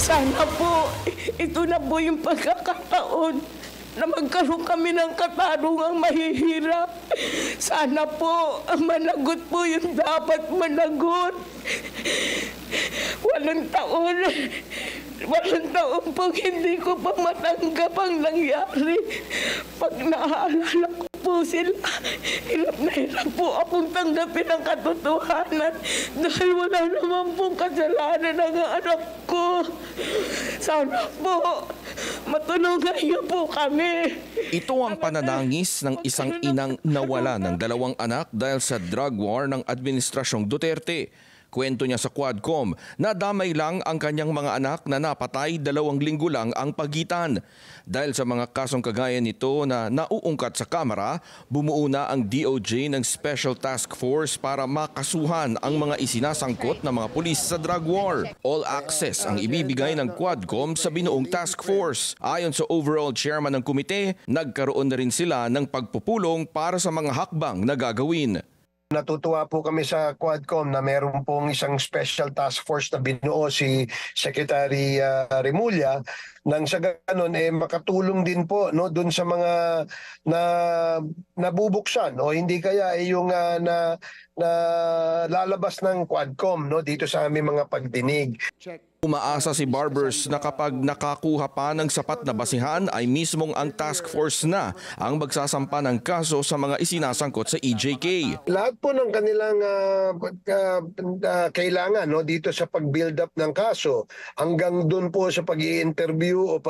Sana po, ito na po yung pagkakataon na magkaroon kami ng katarungang mahihirap. Sana po, managot po yung dapat managot. Walang taon pag hindi ko pa matanggap ang nangyari. Pag naaalala ko po sila, hirap na hirap po akong tanggapin ang katotohanan dahil wala naman pong kasalanan ng anak ko. Sana po, matulungan niyo po kami. Ito ang pananangis ng isang inang nawala ng 2 anak dahil sa drug war ng Administrasyong Duterte. Kwento niya sa Quadcom, nadamay lang ang kanyang mga anak na napatay 2 linggo lang ang pagitan. Dahil sa mga kasong kagaya nito na nauungkat sa Kamara, bumuo na ang DOJ ng Special Task Force para makasuhan ang mga isinasangkot na mga pulis sa drug war. All access ang ibibigay ng Quadcom sa binuong task force. Ayon sa overall chairman ng komite, nagkaroon na rin sila ng pagpupulong para sa mga hakbang na gagawin. Natutuwa po kami sa Quadcom na meron pong isang special task force na binuo si Secretary Remulla nang sa ganun makatulong din po doon sa mga nabubuksan o hindi kaya yung na lalabas ng Quadcom dito sa aming mga pagdinig. Umaasa si Barbers na kapag nakakuha pa ng sapat na basihan ay mismong ang task force na ang magsasampa ng kaso sa mga isinasangkot sa EJK. Lahat po ng kanilang kailangan dito sa pag-build up ng kaso hanggang doon po sa pag-i-interview o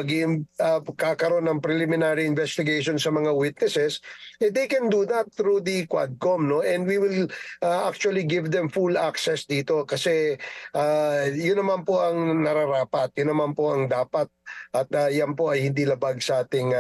kakaroon ng preliminary investigation sa mga witnesses, they can do that through the Quadcom, and we will actually give them full access dito kasi yun naman po ang nararapat, yun naman po ang dapat at yan po ay hindi labag sa ating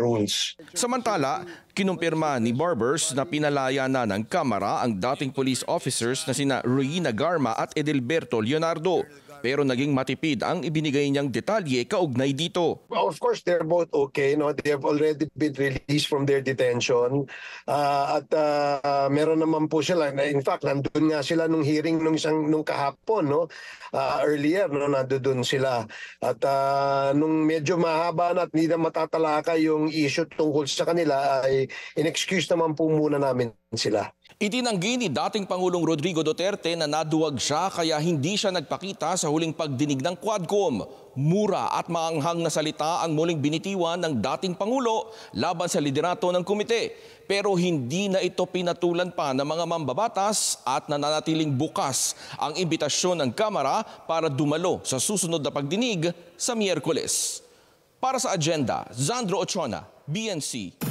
rules. Samantala, kinumpirma ni Barbers na pinalaya na ng Kamara ang dating police officers na sina Reina Garma at Edelberto Leonardo. Pero naging matipid ang ibinigay niyang detalye kaugnay dito. Of course, they're both okay. They have already been released from their detention. At meron naman po sila. In fact, nandun nga sila nung hearing nung kahapon. Earlier, nandun sila. At nung medyo mahaba na at hindi na matatalaka yung issue tungkol sa kanila, ay in-excuse naman po muna namin sila. Itinanggi ni dating Pangulong Rodrigo Duterte na naduwag siya kaya hindi siya nagpakita sa huling pagdinig ng Quadcom. Mura at maanghang na salita ang muling binitiwan ng dating Pangulo laban sa liderato ng komite. Pero hindi na ito pinatulan pa ng mga mambabatas at nananatiling bukas ang imbitasyon ng Kamara para dumalo sa susunod na pagdinig sa Miyerkules. Para sa Agenda, Zandro Ochona, BNC.